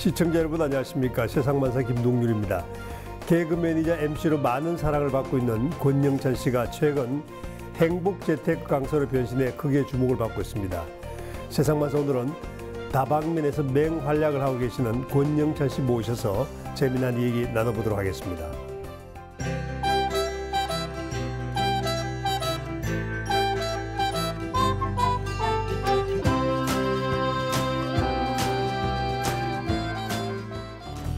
시청자 여러분 안녕하십니까. 세상만사 김동률입니다. 개그맨이자 MC로 많은 사랑을 받고 있는 권영찬 씨가 최근 행복재테크 강사로 변신해 크게 주목을 받고 있습니다. 세상만사 오늘은 다방면에서 맹활약을 하고 계시는 권영찬 씨 모셔서 재미난 얘기 나눠보도록 하겠습니다.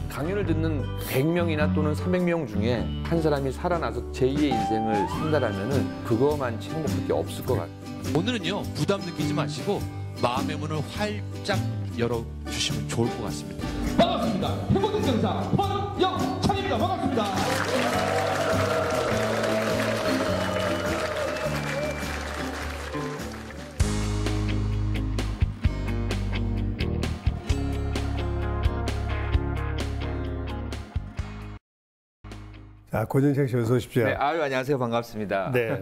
강연을 듣는 100명이나 또는 300명 중에 한 사람이 살아나서 제2의 인생을 산다라면은 그거만치 행복할 게 없을 것 같아요. 오늘은요, 부담 느끼지 마시고 마음의 문을 활짝 열어주시면 좋을 것 같습니다. 반갑습니다. 행복된 강사 권영찬입니다. 반갑습니다. 자, 권영찬 씨 어서 오십시오. 네, 안녕하세요. 반갑습니다. 네.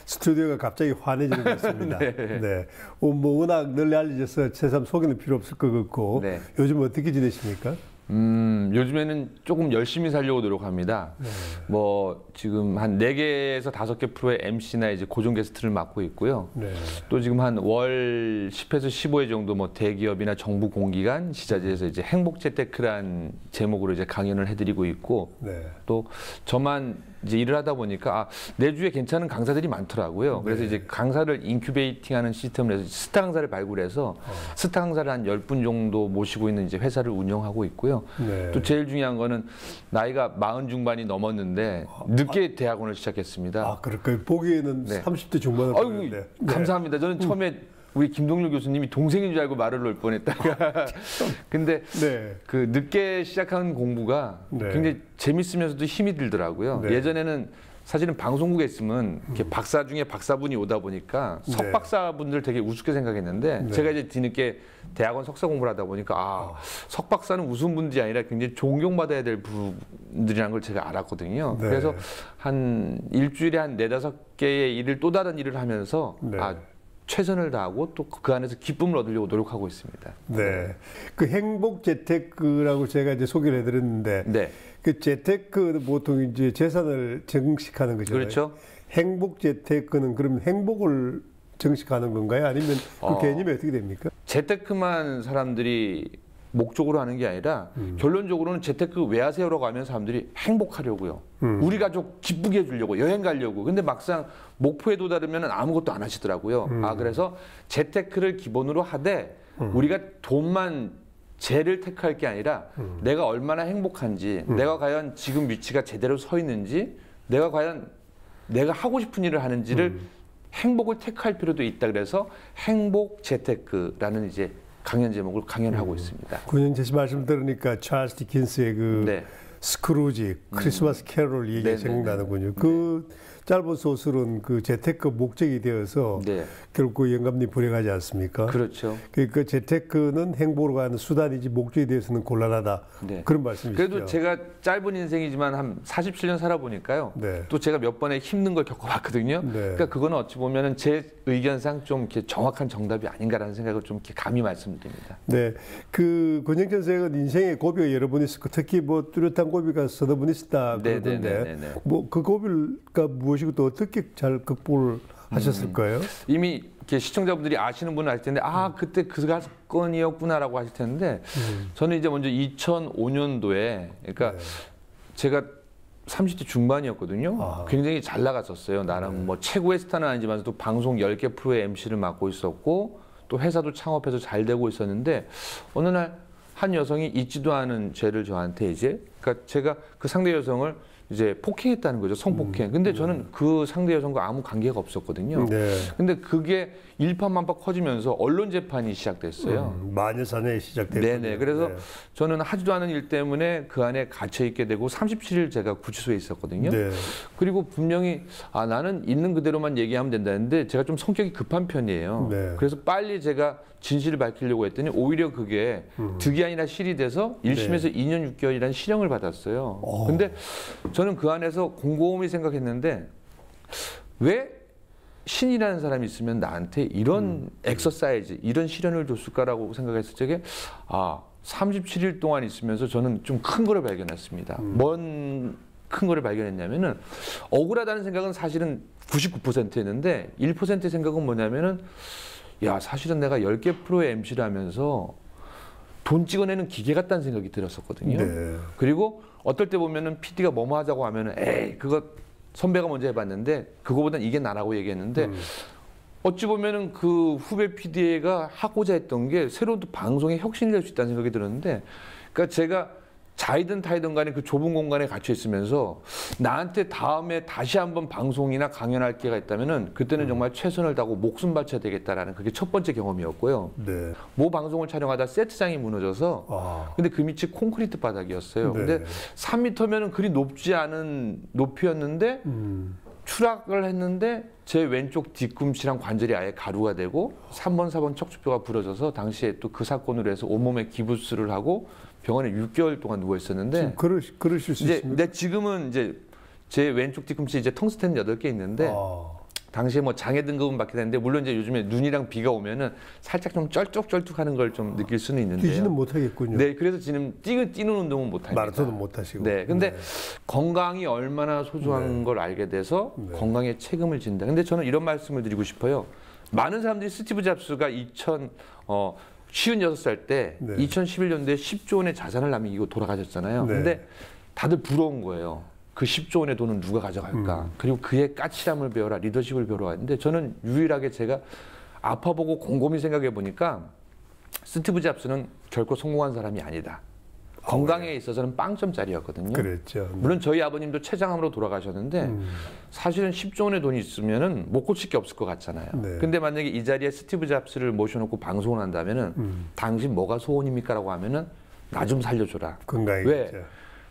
스튜디오가 갑자기 환해지는 것 같습니다. 네. 네. 뭐 워낙 널리 알려져서 새삼 소개는 필요 없을 것 같고 네. 요즘 어떻게 지내십니까? 요즘에는 조금 열심히 살려고 노력합니다. 네. 뭐 지금 한 4개에서 5개 프로의 MC나 이제 고정 게스트를 맡고 있고요. 네. 또 지금 한 월 10회에서 15회 정도 뭐 대기업이나 정부 공기관, 지자체에서 이제 행복재테크란 제목으로 이제 강연을 해드리고 있고, 네. 또 저만 이제 일을 하다 보니까 내 주위에 괜찮은 강사들이 많더라고요. 그래서 이제 강사를 인큐베이팅하는 시스템을 해서 스타 강사를 발굴해서 스타 강사를 한 10분 정도 모시고 있는 이제 회사를 운영하고 있고요. 네. 또 제일 중요한 거는 나이가 40 중반이 넘었는데 늦게 대학원을 시작했습니다. 아, 그럴까요? 보기에는 네. 30대 중반을 아이고, 보이는데. 감사합니다. 저는 처음에 우리 김동률 교수님이 동생인 줄 알고 말을 놓을 뻔했다가 근데 네. 그 늦게 시작한 공부가 네. 굉장히 재밌으면서도 힘이 들더라고요. 네. 예전에는 사실은 방송국에 있으면 이렇게 박사 중에 박사분이 오다 보니까 네. 석박사분들 되게 우습게 생각했는데 네. 제가 이제 뒤늦게 대학원 석사 공부를 하다 보니까 석박사는 우스운 분들이 아니라 굉장히 존경받아야 될 분들이라는 걸 제가 알았거든요. 네. 그래서 한 일주일에 한 4-5개의 일을 또 다른 일을 하면서 네. 최선을 다하고 또 그 안에서 기쁨을 얻으려고 노력하고 있습니다. 네. 그 행복 재테크라고 제가 이제 소개를 해드렸는데, 네. 그 재테크 보통 이제 재산을 증식하는 거잖아요. 그렇죠. 행복 재테크는 그럼 행복을 증식하는 건가요? 아니면 그 개념이 어떻게 됩니까? 재테크만 사람들이 목적으로 하는 게 아니라 결론적으로는 재테크 왜 하세요라고 하면 사람들이 행복하려고요. 우리 가족 기쁘게 해주려고, 여행 가려고. 근데 막상 목표에 도달하면 아무것도 안 하시더라고요. 그래서 재테크를 기본으로 하되 우리가 돈만 재를 택할 게 아니라 내가 얼마나 행복한지, 내가 과연 지금 위치가 제대로 서 있는지, 내가 과연 내가 하고 싶은 일을 하는지를 행복을 택할 필요도 있다. 그래서 행복 재테크라는 이제 강연 제목을 강연하고 있습니다. 권영찬 씨 말씀 들으니까 찰스 디킨스의 그 네. 스크루지 크리스마스 캐롤 얘기가 생각나는군요. 그 짧은 소설은 그 재테크 목적이 되어서 네. 결국 그 영감님 불행하지 않습니까? 그렇죠. 그 재테크는 행복으로 가는 수단이지 목적이 되어서는 곤란하다. 네. 그런 말씀이시죠. 그래도 제가 짧은 인생이지만 한 47년 살아보니까요. 네. 또 제가 몇 번의 힘든 걸 겪어봤거든요. 네. 그러니까 그거는 어찌 보면은 제 의견상 좀 이렇게 정확한 정답이 아닌가라는 생각을 좀 이렇게 감히 말씀드립니다. 네, 그 권영찬 선생은 인생의 고비가 여러 번 있었고 특히 뭐 뚜렷한 고비가 서너 번 있었다 그러던데 뭐 그 고비가 무엇이고 또 어떻게 잘 극복을 하셨을까요? 이미 이렇게 시청자분들이 아시는 분은 아실 텐데 그때 그 사건이었구나라고 하실 텐데 저는 이제 먼저 2005년도에 그러니까 제가 30대 중반이었거든요. 굉장히 잘 나갔었어요. 나는 뭐 최고의 스타는 아니지만서도 방송 10개 프로의 MC를 맡고 있었고 또 회사도 창업해서 잘 되고 있었는데 어느 날 한 여성이 잊지도 않은 죄를 저한테 이제 그러니까 제가 그 상대 여성을 이제 폭행했다는 거죠. 성폭행. 근데 저는 그 상대 여성과 아무 관계가 없었거든요. 네. 근데 그게 일파만파 커지면서 언론 재판이 시작됐어요. 마녀사냥이 시작됐군요. 네네. 그래서 네. 저는 하지도 않은 일 때문에 그 안에 갇혀 있게 되고 37일 제가 구치소에 있었거든요. 네. 그리고 분명히 나는 있는 그대로만 얘기하면 된다는데 제가 좀 성격이 급한 편이에요. 네. 그래서 빨리 제가 진실을 밝히려고 했더니 오히려 그게 득이 아니라 실이 돼서 1심에서 2년 6개월이라는 실형을 받았어요. 근데 저는 그 안에서 곰곰이 생각했는데 왜 신이라는 사람이 있으면 나한테 이런 엑서사이즈, 이런 시련을 줬을까라고 생각했을 적에 37일 동안 있으면서 저는 좀 큰 거를 발견했습니다. 뭔 큰 거를 발견했냐면은 억울하다는 생각은 사실은 99%였는데 1%의 생각은 뭐냐면은 야, 사실은 내가 10개 프로의 MC를 하면서 돈 찍어내는 기계 같다는 생각이 들었었거든요. 네. 그리고 어떨 때 보면은 PD가 뭐뭐 하자고 하면은 에이, 그거 선배가 먼저 해봤는데 그거보단 이게 나라고 얘기했는데 어찌 보면은 그 후배 PD가 하고자 했던 게 새로운 또 방송의 혁신이 될 수 있다는 생각이 들었는데, 그러니까 제가 자이든 타이든 간에 그 좁은 공간에 갇혀 있으면서 나한테 다음에 다시 한번 방송이나 강연할 기회가 있다면은 그때는 정말 최선을 다하고 목숨 바쳐야 되겠다라는 그게 첫 번째 경험이었고요. 네. 모 방송을 촬영하다 세트장이 무너져서 아. 근데 그 밑이 콘크리트 바닥이었어요. 네. 근데 3m면은 그리 높지 않은 높이였는데 추락을 했는데 제 왼쪽 뒤꿈치랑 관절이 아예 가루가 되고 3번, 4번 척추뼈가 부러져서 당시에 또 그 사건으로 해서 온몸에 기부스를 하고 병원에 6개월 동안 누워 있었는데 지금 그러실 수 이제 있습니까? 내 지금은 이제 제 왼쪽 뒤꿈치 이제 텅스텐 8개 있는데 당시에 뭐 장애 등급은 받게 되는데 물론 이제 요즘에 눈이랑 비가 오면은 살짝 좀 쩔뚝쩔뚝하는 걸 좀 느낄 수는 있는데요. 뛰지는 못하겠군요. 네, 그래서 지금 뛰는 운동은 못 합니다. 마라톤은 못 하시고. 네, 근데 건강이 얼마나 소중한 걸 알게 돼서 건강에 책임을 진다. 근데 저는 이런 말씀을 드리고 싶어요. 많은 사람들이 스티브 잡스가 56살 때 네. 2011년도에 10조 원의 자산을 남기고 돌아가셨잖아요. 네. 근데 다들 부러운 거예요. 그 10조 원의 돈은 누가 가져갈까? 그리고 그의 까칠함을 배워라, 리더십을 배워라 했는데 저는 유일하게 제가 아파보고 곰곰이 생각해 보니까 스티브 잡스는 결코 성공한 사람이 아니다. 건강에 있어서는 빵점짜리였거든요. 그랬죠. 물론 저희 아버님도 췌장암으로 돌아가셨는데 사실은 10조 원의 돈이 있으면은 못 고칠 게 없을 것 같잖아요. 네. 근데 만약에 이 자리에 스티브 잡스를 모셔놓고 방송을 한다면은 당신 뭐가 소원입니까라고 하면은 나 좀 살려줘라. 건강이겠죠. 왜?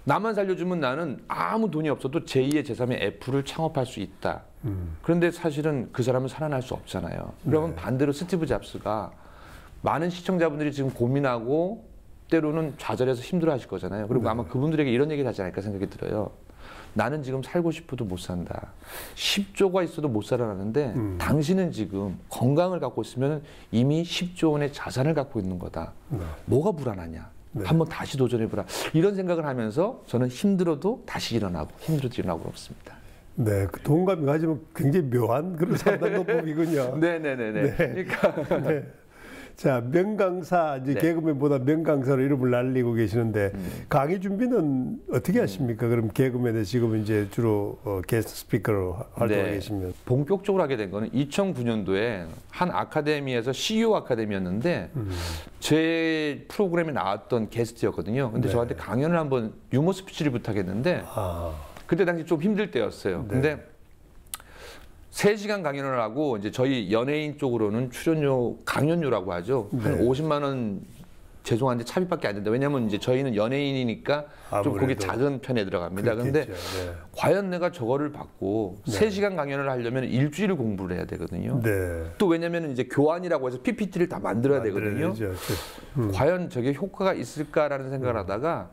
나만 살려주면 나는 아무 돈이 없어도 제2의 제3의 애플을 창업할 수 있다. 그런데 사실은 그 사람은 살아날 수 없잖아요. 그러면 반대로 스티브 잡스가 많은 시청자분들이 지금 고민하고 때로는 좌절해서 힘들어하실 거잖아요. 그리고 아마 그분들에게 이런 얘기를 하지 않을까 생각이 들어요. 나는 지금 살고 싶어도 못 산다. 10조가 있어도 못 살아나는데 당신은 지금 건강을 갖고 있으면 이미 10조 원의 자산을 갖고 있는 거다. 뭐가 불안하냐. 한번 다시 도전해보라. 이런 생각을 하면서 저는 힘들어도 다시 일어나고 힘들어도 일어나고 그렇습니다. 네, 그 동감이 가지면 굉장히 묘한 그런 상담법이군요. 네네네네. 그러니까 네. 자, 명강사, 이제 네. 개그맨보다 명강사로 이름을 날리고 계시는데 강의 준비는 어떻게 하십니까? 그럼 개그맨에 지금 이제 주로 게스트 스피커로 활동하고 계시면. 본격적으로 하게 된 거는 2009년도에 한 아카데미에서 CEO 아카데미였는데 제 프로그램에 나왔던 게스트였거든요. 근데 네. 저한테 강연을 한번 유머 스피치를 부탁했는데 그때 당시 좀 힘들 때였어요. 네. 근데 3시간 강연을 하고 이제 저희 연예인 쪽으로는 출연료 강연료라고 하죠. 한 네. 50만 원 죄송한데 차비밖에 안 된다. 왜냐하면 이제 저희는 연예인이니까 좀 그게 아무래도 작은 편에 들어갑니다. 그런데 네. 과연 내가 저거를 받고 3시간 강연을 하려면 일주일을 공부를 해야 되거든요. 네. 또 왜냐면 이제 교환이라고 해서 PPT를 다 만들어야 되거든요. 과연 저게 효과가 있을까라는 생각을 하다가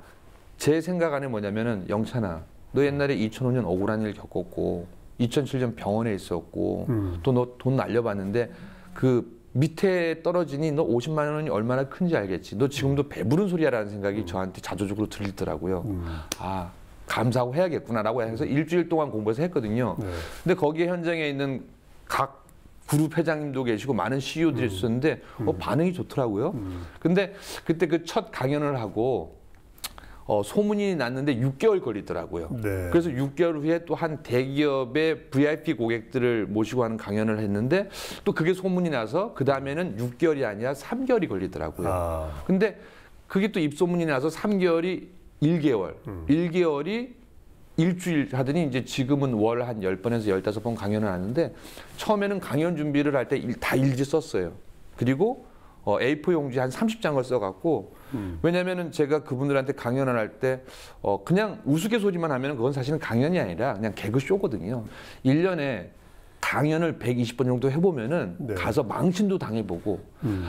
제 생각 안에 뭐냐면은 영찬아, 너 옛날에 2005년 억울한 일 겪었고 2007년 병원에 있었고 또 너 돈 날려봤는데 그 밑에 떨어지니 너 50만 원이 얼마나 큰지 알겠지. 너 지금도 배부른 소리야라는 생각이 저한테 자조적으로 들리더라고요. 아, 감사하고 해야겠구나라고 해서 일주일 동안 공부해서 했거든요. 근데 거기에 현장에 있는 각 그룹 회장님도 계시고 많은 CEO들이 있었는데 반응이 좋더라고요. 근데 그때 그 첫 강연을 하고 소문이 났는데 6개월 걸리더라고요. 네. 그래서 6개월 후에 또 한 대기업의 VIP 고객들을 모시고 하는 강연을 했는데 또 그게 소문이 나서 그 다음에는 6개월이 아니라 3개월이 걸리더라고요. 근데 그게 또 입소문이 나서 3개월이 1개월, 1개월이 일주일 하더니 이제 지금은 월 한 10번에서 15번 강연을 하는데 처음에는 강연 준비를 할 때 다 일지 썼어요. 그리고 A4 용지 한 30장을 써갖고 왜냐면은 제가 그분들한테 강연을 할 때 그냥 우스갯소리만 하면은 그건 사실은 강연이 아니라 그냥 개그쇼거든요. 1년에 강연을 120번 정도 해보면은 네. 가서 망신도 당해보고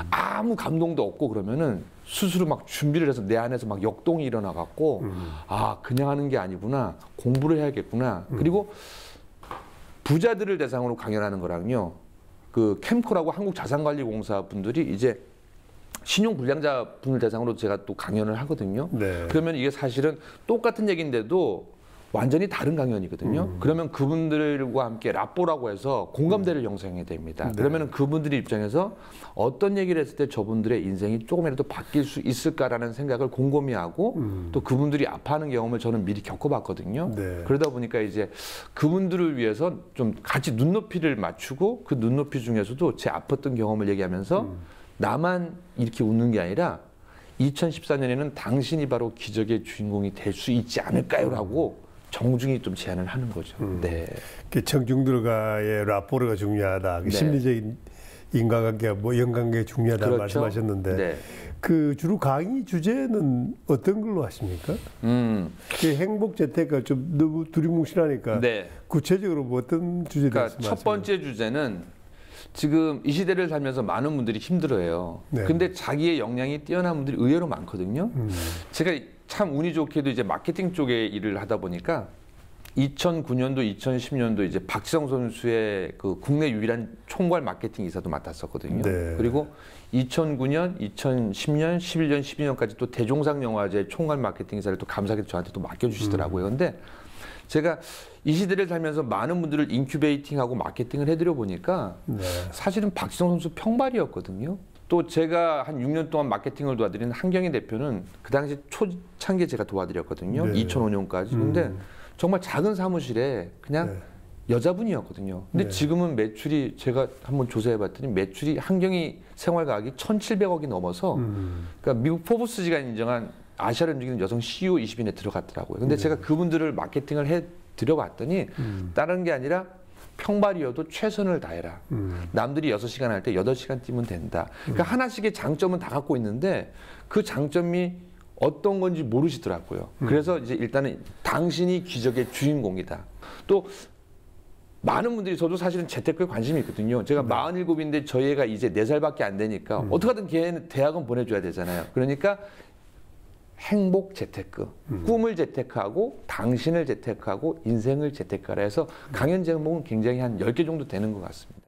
아무 감동도 없고 그러면은 스스로 막 준비를 해서 내 안에서 막 역동이 일어나갖고 아, 그냥 하는 게 아니구나. 공부를 해야겠구나. 그리고 부자들을 대상으로 강연하는 거랑요. 그 캠코라고 한국자산관리공사 분들이 이제 신용 불량자 분을 대상으로 제가 또 강연을 하거든요. 네. 그러면 이게 사실은 똑같은 얘기인데도 완전히 다른 강연이거든요. 그러면 그분들과 함께 라뽀라고 해서 공감대를 형성해야 됩니다. 네. 그러면 그분들의 입장에서 어떤 얘기를 했을 때 저분들의 인생이 조금이라도 바뀔 수 있을까라는 생각을 곰곰이 하고 또 그분들이 아파하는 경험을 저는 미리 겪어봤거든요. 네. 그러다 보니까 이제 그분들을 위해서 좀 같이 눈높이를 맞추고 그 눈높이 중에서도 제 아팠던 경험을 얘기하면서 나만 이렇게 웃는 게 아니라 2014년에는 당신이 바로 기적의 주인공이 될 수 있지 않을까요라고 정중히 좀 제안을 하는 거죠. 네. 청중들과의 라포르가 중요하다. 네. 심리적인 인간관계, 뭐 연관계 중요하다 그렇죠. 말씀하셨는데 네. 그 주로 강의 주제는 어떤 걸로 하십니까? 그 행복 재테크가 좀 너무 두리뭉실하니까 네. 구체적으로 뭐 어떤 주제들 그러니까 첫 번째 주제는 지금 이 시대를 살면서 많은 분들이 힘들어해요. 네. 근데 자기의 역량이 뛰어난 분들이 의외로 많거든요. 제가 참 운이 좋게도 이제 마케팅 쪽에 일을 하다 보니까 2009년도, 2010년도 이제 박지성 선수의 그 국내 유일한 총괄 마케팅 이사도 맡았었거든요. 네. 그리고 2009년, 2010년, 11년, 12년까지 또 대종상 영화제 총괄 마케팅 이사를 또 감사하게 저한테 또 맡겨주시더라고요. 근데 제가 이 시대를 살면서 많은 분들을 인큐베이팅하고 마케팅을 해드려 보니까 네. 사실은 박지성 선수 평발이었거든요. 또 제가 한 6년 동안 마케팅을 도와드린 한경희 대표는 그 당시 초창기에 제가 도와드렸거든요. 네. 2005년까지. 근데 정말 작은 사무실에 그냥 네. 여자분이었거든요. 근데 네. 지금은 매출이 제가 한번 조사해 봤더니 매출이 한경희 생활가액이 1,700억이 넘어서 그러니까 미국 포브스지가 인정한 아시아를 움직이는 여성 CEO 20인에 들어갔더라고요. 근데 제가 그분들을 마케팅을 해 드려봤더니 다른 게 아니라 평발이어도 최선을 다해라. 남들이 6시간 할 때 8시간 뛰면 된다. 그러니까 하나씩의 장점은 다 갖고 있는데 그 장점이 어떤 건지 모르시더라고요. 그래서 이제 일단은 당신이 기적의 주인공이다. 또 많은 분들이 저도 사실은 재테크에 관심이 있거든요. 제가 47인데 저희 애가 이제 4살밖에 안 되니까 어떻게든 걔는 대학은 보내줘야 되잖아요. 그러니까 행복 재테크, 꿈을 재테크하고 당신을 재테크하고 인생을 재테크하라 해서 강연 제목은 굉장히 한 10개 정도 되는 것 같습니다.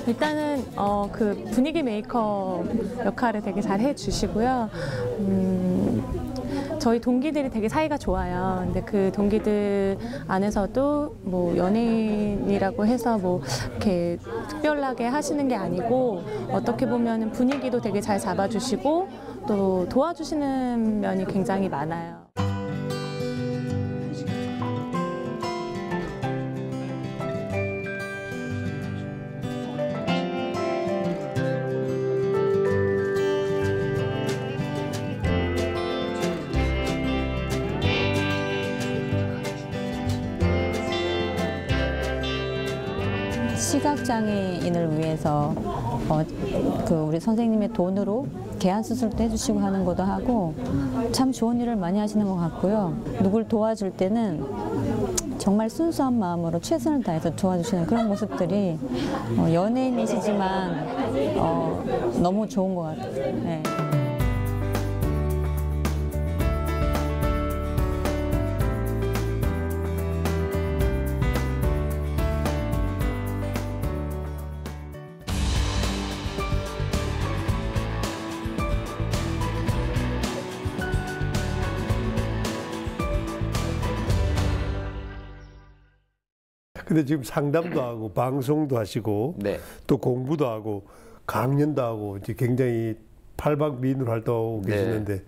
일단은 그 분위기 메이커 역할을 되게 잘 해주시고요. 저희 동기들이 되게 사이가 좋아요. 근데 그 동기들 안에서도 뭐 연예인이라고 해서 뭐 이렇게 특별하게 하시는 게 아니고 어떻게 보면 분위기도 되게 잘 잡아주시고 또 도와주시는 면이 굉장히 많아요. 시각장애인을 위해서 그 우리 선생님의 돈으로 개안 수술도 해주시고 하는 것도 하고 참 좋은 일을 많이 하시는 것 같고요. 누굴 도와줄 때는 정말 순수한 마음으로 최선을 다해서 도와주시는 그런 모습들이 연예인이시지만 너무 좋은 것 같아요. 네. 근데 지금 상담도 하고 방송도 하시고 네. 또 공부도 하고 강연도 하고 이제 굉장히 팔방미인으로 활동하고 네. 계시는데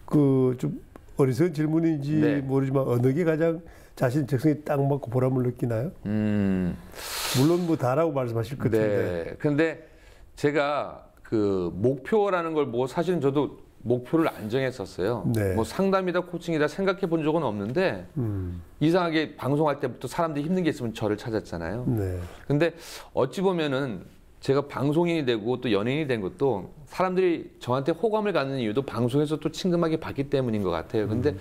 그 좀 어리석은 질문인지 네. 모르지만 어느 게 가장 자신 적성에 딱 맞고 보람을 느끼나요? 물론 뭐 다라고 말씀하실 것 같은데. 네. 근데 제가 그 목표라는 걸 보고 사실은 저도 목표를 안 정했었어요. 네. 뭐 상담이다 코칭이다 생각해 본 적은 없는데 이상하게 방송할 때부터 사람들이 힘든 게 있으면 저를 찾았잖아요. 네. 근데 어찌 보면은 제가 방송인이 되고 또 연예인이 된 것도 사람들이 저한테 호감을 갖는 이유도 방송에서 또 친근하게 봤기 때문인 것 같아요. 근데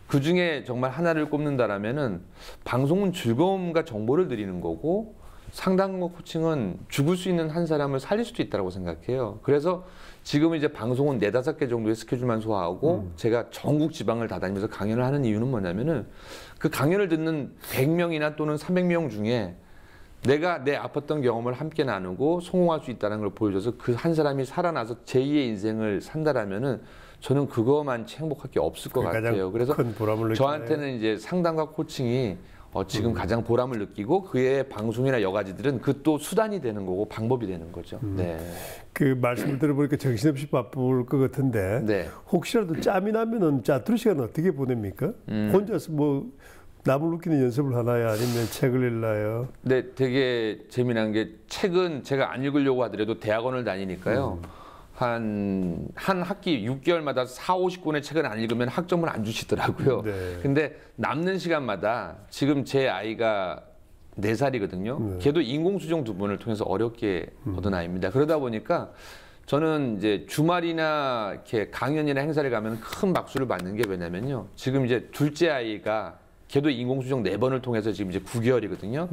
그 중에 정말 하나를 꼽는다라면은 방송은 즐거움과 정보를 드리는 거고 상담과 코칭은 죽을 수 있는 한 사람을 살릴 수도 있다고 생각해요. 그래서 지금은 이제 방송은 4-5개 정도의 스케줄만 소화하고 제가 전국 지방을 다 다니면서 강연을 하는 이유는 뭐냐면은 그 강연을 듣는 100명이나 또는 300명 중에 내가 내 아팠던 경험을 함께 나누고 성공할 수 있다는 걸 보여줘서 그 한 사람이 살아나서 제2의 인생을 산다라면은 저는 그거만치 행복할 게 없을 것 같아요. 그래서 큰 보람을 저한테는 이제 상담과 코칭이 지금 가장 보람을 느끼고 그의 방송이나 여가지들은 그 또 수단이 되는 거고 방법이 되는 거죠. 네. 그 말씀을 들어보니까 정신없이 바쁠 것 같은데 네. 혹시라도 짬이 나면은 짜투리 시간은 어떻게 보냅니까? 혼자서 뭐 남을 웃기는 연습을 하나요? 아니면 책을 읽나요? 네, 되게 재미난 게 책은 제가 안 읽으려고 하더라도 대학원을 다니니까요. 한 학기 6개월마다 40-50권의 책을 안 읽으면 학점을 안 주시더라고요. 네. 근데 남는 시간마다 지금 제 아이가 4살이거든요. 네. 걔도 인공수정 2번을 통해서 어렵게 얻은 아이입니다. 그러다 보니까 저는 이제 주말이나 이렇게 강연이나 행사를 가면 큰 박수를 받는 게 왜냐면요. 지금 이제 둘째 아이가 걔도 인공수정 4번을 통해서 지금 이제 9개월이거든요.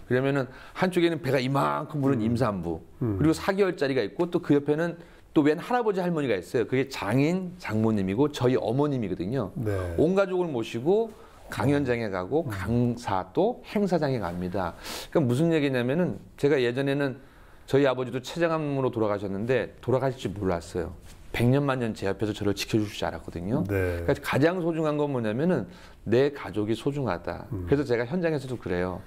그러면은 한쪽에는 배가 이만큼 부른 임산부, 그리고 4개월짜리가 있고 또 그 옆에는 또 웬 할아버지 할머니가 있어요. 그게 장인, 장모님이고 저희 어머님이거든요. 네. 온 가족을 모시고 강연장에 가고 강사 또 행사장에 갑니다. 그러니까 무슨 얘기냐면은 제가 예전에는 저희 아버지도 췌장암으로 돌아가셨는데 돌아가실 줄 몰랐어요. 100년 만년 제 옆에서 저를 지켜주실 줄 알았거든요. 네. 그러니까 가장 소중한 건 뭐냐면은 내 가족이 소중하다. 그래서 제가 현장에서도 그래요.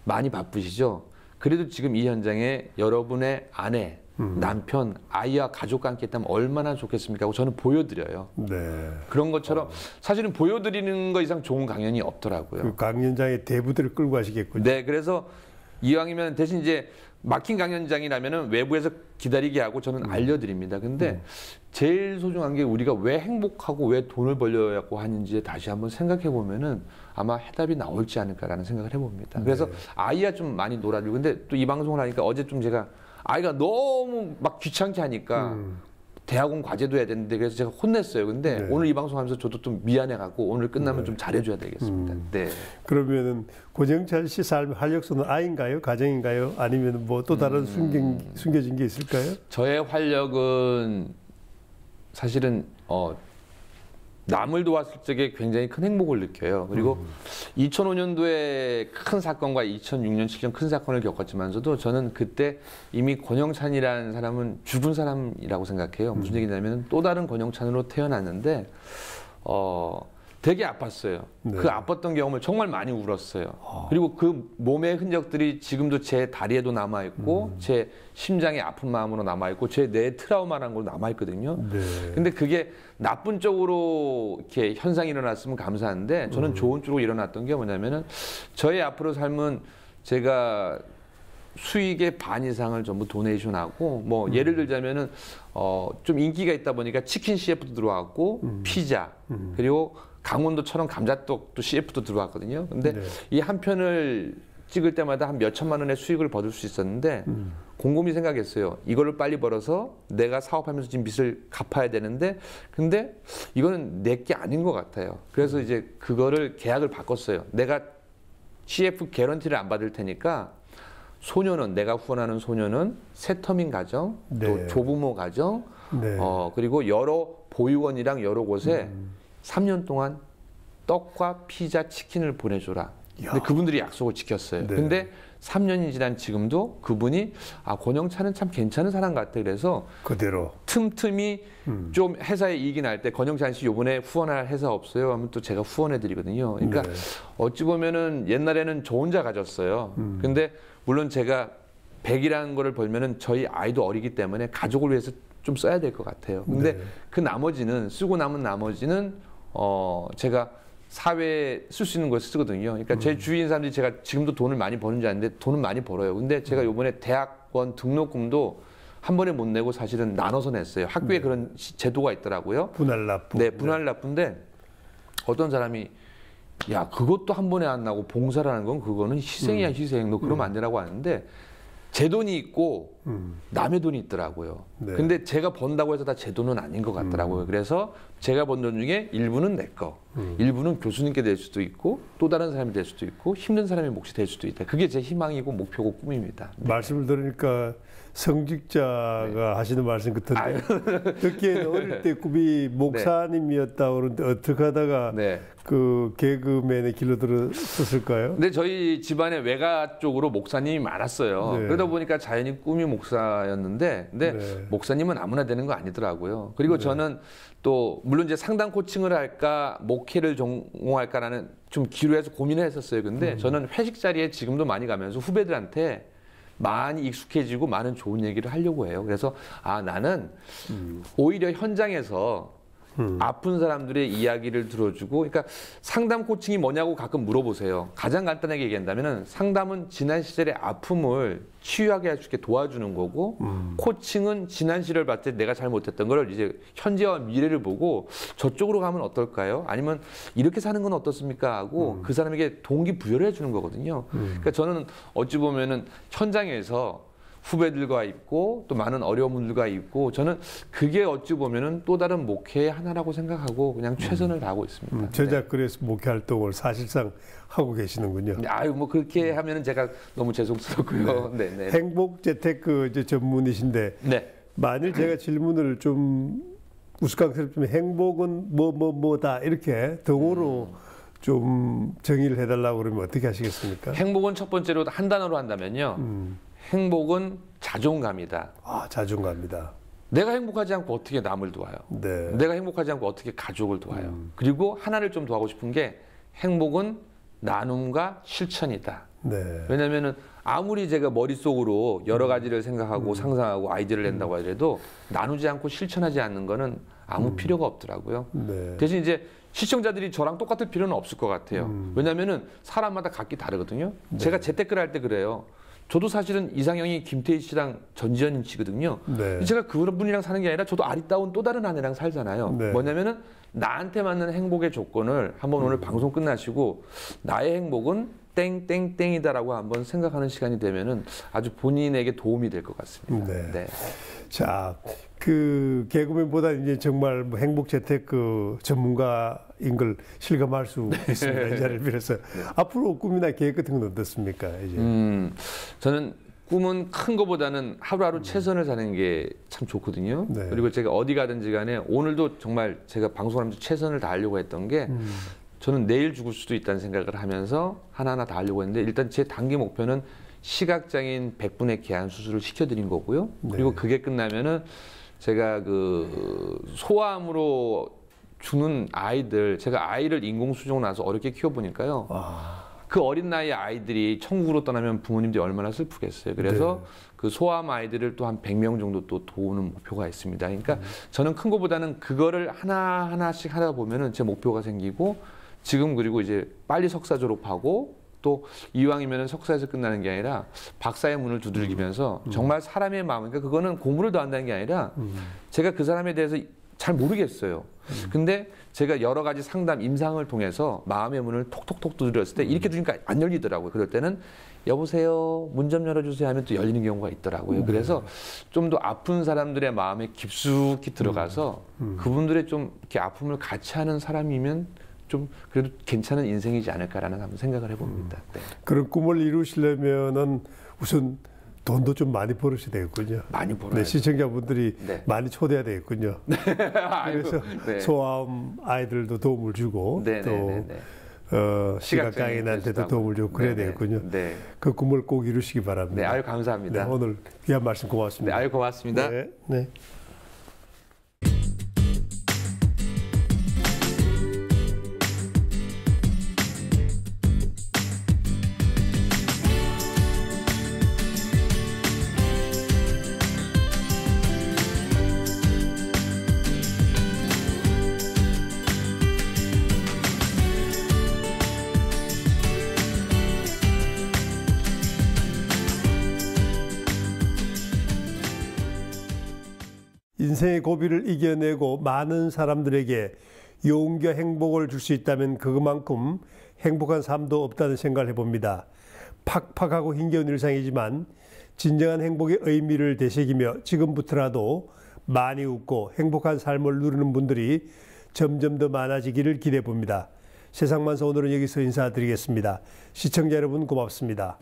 많이 바쁘시죠? 그래도 지금 이 현장에 여러분의 아내, 남편, 아이와 가족과 함께 있다면 얼마나 좋겠습니까 하고 저는 보여드려요. 네. 그런 것처럼 사실은 보여드리는 거 이상 좋은 강연이 없더라고요. 그 강연장에 대부들을 끌고 가시겠군요. 네, 그래서 이왕이면 대신 이제 막힌 강연장이라면은 외부에서 기다리게 하고 저는 알려드립니다. 근데 제일 소중한 게 우리가 왜 행복하고 왜 돈을 벌려고 하는지에 다시 한번 생각해 보면은 아마 해답이 나올지 않을까라는 생각을 해봅니다. 그래서 아이와 좀 많이 놀아주고 근데 또 이 방송을 하니까 어제 좀 제가 아이가 너무 막 귀찮게 하니까 대학원 과제도 해야 되는데 그래서 제가 혼냈어요. 근데 네. 오늘 이 방송하면서 저도 좀 미안해갖고 오늘 끝나면 좀 잘해줘야 되겠습니다. 네. 그러면은 고정찬 씨 삶의 활력소는 아이인가요? 가정인가요? 아니면 뭐 또 다른 숨겨진 게 있을까요? 저의 활력은 사실은 남을 도왔을 적에 굉장히 큰 행복을 느껴요. 그리고 2005년도에 큰 사건과 2006년, 7년 큰 사건을 겪었지만서도 저는 그때 이미 권영찬이라는 사람은 죽은 사람이라고 생각해요. 무슨 얘기냐면 또 다른 권영찬으로 태어났는데 되게 아팠어요. 네. 그 아팠던 경험을 정말 많이 울었어요. 그리고 그 몸의 흔적들이 지금도 제 다리에도 남아있고 제 심장의 아픈 마음으로 남아있고 제 뇌 트라우마라는 걸로 남아있거든요. 네. 근데 그게 나쁜 쪽으로 이렇게 현상이 일어났으면 감사한데 저는 좋은 쪽으로 일어났던 게 뭐냐면은 저의 앞으로 삶은 제가 수익의 반 이상을 전부 도네이션하고 뭐 예를 들자면은 좀 인기가 있다 보니까 치킨 CF도 들어왔고 피자 그리고 강원도처럼 감자떡도 CF도 들어왔거든요. 근데 네. 이 한 편을 찍을 때마다 한 몇 천만 원의 수익을 벌을 수 있었는데 곰곰이 생각했어요. 이거를 빨리 벌어서 내가 사업하면서 지금 빚을 갚아야 되는데 근데 이거는 내 게 아닌 것 같아요. 그래서 이제 그거를 계약을 바꿨어요. 내가 CF 개런티를 안 받을 테니까 소녀는 내가 후원하는 소녀는 새터민 가정, 네. 또 조부모 가정, 네. 그리고 여러 보육원이랑 여러 곳에 3년 동안 떡과 피자, 치킨을 보내줘라. 근데 그분들이 약속을 지켰어요. 네. 근데 3년이 지난 지금도 그분이 권영찬은 참 괜찮은 사람 같아. 그래서 그대로. 틈틈이 좀 회사에 이익이 날 때 권영찬 씨 요번에 후원할 회사 없어요? 하면 또 제가 후원해 드리거든요. 그러니까 네. 어찌 보면은 옛날에는 저 혼자 가졌어요. 근데 물론 제가 100이라는 거를 벌면은 저희 아이도 어리기 때문에 가족을 위해서 좀 써야 될 것 같아요. 근데 네. 그 나머지는 쓰고 남은 나머지는 제가 사회에 쓸 수 있는 걸 쓰거든요. 그러니까 제 주위인 사람들이 제가 지금도 돈을 많이 버는지 아는데 돈은 많이 벌어요. 근데 제가 요번에 대학원 등록금도 한 번에 못 내고 사실은 나눠서 냈어요. 학교에 그런 제도가 있더라고요. 분할 납부. 네, 분할 납부인데 어떤 사람이 야 그것도 한 번에 안 나고 봉사라는 건 그거는 희생이야 희생. 너 그러면 안 되라고 하는데 제 돈이 있고 남의 돈이 있더라고요. 네. 근데 제가 번다고 해서 다 제 돈은 아닌 것 같더라고요. 그래서 제가 번 돈 중에 일부는 내 거, 일부는 교수님께 될 수도 있고 또 다른 사람이 될 수도 있고 힘든 사람의 몫이 될 수도 있다. 그게 제 희망이고 목표고 꿈입니다. 네. 말씀을 들으니까 성직자가 하시는 말씀 같은데 듣기에는 어릴 때 꿈이 목사님이었다 그러는데 어떻게 하다가 네. 그 개그맨의 길로 들었을까요? 근데 저희 집안에 외가 쪽으로 목사님이 많았어요. 네. 그러다 보니까 자연히 꿈이 목사였는데, 근데 네. 목사님은 아무나 되는 거 아니더라고요. 그리고 저는 또 물론 이제 상담 코칭을 할까, 목회를 전공할까라는 좀 기로해서 고민을 했었어요. 근데 저는 회식 자리에 지금도 많이 가면서 후배들한테 많이 익숙해지고 많은 좋은 얘기를 하려고 해요. 그래서 나는 오히려 현장에서 아픈 사람들의 이야기를 들어주고, 그러니까 상담 코칭이 뭐냐고 가끔 물어보세요. 가장 간단하게 얘기한다면 상담은 지난 시절의 아픔을 치유하게 할 수 있게 도와주는 거고, 코칭은 지난 시절 봤을 때 내가 잘못했던 걸 이제 현재와 미래를 보고 저쪽으로 가면 어떨까요? 아니면 이렇게 사는 건 어떻습니까? 하고 그 사람에게 동기부여를 해주는 거거든요. 그러니까 저는 어찌 보면은 현장에서 후배들과 있고 또 많은 어려운 분들과 있고 저는 그게 어찌 보면은 또 다른 목회의 하나라고 생각하고 그냥 최선을 다하고 있습니다. 제자글에서 목회 활동을 사실상 하고 계시는군요. 네. 아유 뭐 그렇게 하면은 제가 너무 죄송스럽고요. 네. 네. 행복 재테크 이제 전문이신데 네. 만일 제가 질문을 좀 우스꽝스럽지만 행복은 뭐다 이렇게 등호로 좀 정의를 해달라고 그러면 어떻게 하시겠습니까? 행복은 첫 번째로 한 단어로 한다면요. 행복은 자존감이다. 자존감이다. 내가 행복하지 않고 어떻게 남을 도와요? 네. 내가 행복하지 않고 어떻게 가족을 도와요? 그리고 하나를 좀 더하고 싶은 게 행복은 나눔과 실천이다. 네. 왜냐하면은 아무리 제가 머릿속으로 여러 가지를 생각하고 상상하고 아이디어를 낸다고 하더라도 나누지 않고 실천하지 않는 거는 아무 필요가 없더라고요. 네. 대신 이제 시청자들이 저랑 똑같을 필요는 없을 것 같아요. 왜냐하면은 사람마다 각기 다르거든요. 제가 재테크를 할 때 그래요. 저도 사실은 이상형이 김태희 씨랑 전지현 씨거든요. 네. 제가 그분이랑 사는 게 아니라 저도 아리따운 또 다른 아내랑 살잖아요. 네. 뭐냐면은 나한테 맞는 행복의 조건을 한번 오늘 방송 끝나시고 나의 행복은 땡땡땡이다라고 한번 생각하는 시간이 되면은 아주 본인에게 도움이 될 것 같습니다. 네. 네. 자, 그 개그맨보다 이제 정말 뭐 행복 재테크 전문가인 걸 실감할 수 있습니다. 이 자리를 빌어서 앞으로 꿈이나 계획 같은 건 어떻습니까? 이제. 저는 꿈은 큰 거보다는 하루하루 최선을 다하는 게 참 좋거든요. 네. 그리고 제가 어디 가든지 간에 오늘도 정말 제가 방송하면서 최선을 다하려고 했던 게 저는 내일 죽을 수도 있다는 생각을 하면서 하나하나 다 하려고 했는데 일단 제 단기 목표는 시각장애인 100분의 개안 수술을 시켜드린 거고요. 그리고 그게 끝나면은 제가 그 소아암으로 죽는 아이들, 제가 아이를 인공수정 나서 어렵게 키워보니까요. 그 어린 나이의 아이들이 천국으로 떠나면 부모님들이 얼마나 슬프겠어요. 그래서 그 소아암 아이들을 또 한 100명 정도 또 도우는 목표가 있습니다. 그러니까 저는 큰 거보다는 그거를 하나하나씩 하다 보면은 제 목표가 생기고 지금 그리고 이제 빨리 석사 졸업하고 또 이왕이면은 석사에서 끝나는 게 아니라 박사의 문을 두들기면서 정말 사람의 마음, 그러니까 그거는 공부를 더 한다는 게 아니라 제가 그 사람에 대해서 잘 모르겠어요. 근데 제가 여러 가지 상담, 임상을 통해서 마음의 문을 톡톡톡 두드렸을 때 이렇게 두니까 안 열리더라고요. 그럴 때는 여보세요, 문 좀 열어주세요 하면 또 열리는 경우가 있더라고요. 그래서 좀 더 아픈 사람들의 마음에 깊숙이 들어가서 그분들의 좀 이렇게 아픔을 같이 하는 사람이면 좀 그래도 괜찮은 인생이지 않을까라는 한번 생각을 해봅니다. 네. 그런 꿈을 이루시려면은 우선 돈도 좀 많이 벌으셔야 되겠군요. 많이 벌어야 네, 시청자분들이 네. 많이 초대해야 되겠군요. 그래서 네. 소아암 아이들도 도움을 주고 네, 또 네, 네, 시각장애인한테도 도움을 주고 그래야 되겠군요. 네. 그 꿈을 꼭 이루시기 바랍니다. 네, 아유 감사합니다. 네, 오늘 귀한 말씀 네, 고맙습니다. 아유 고맙습니다. 네, 네. 인생의 고비를 이겨내고 많은 사람들에게 용기와 행복을 줄 수 있다면 그것만큼 행복한 삶도 없다는 생각을 해봅니다. 팍팍하고 힘겨운 일상이지만 진정한 행복의 의미를 되새기며 지금부터라도 많이 웃고 행복한 삶을 누리는 분들이 점점 더 많아지기를 기대해 봅니다. 세상만사 오늘은 여기서 인사드리겠습니다. 시청자 여러분 고맙습니다.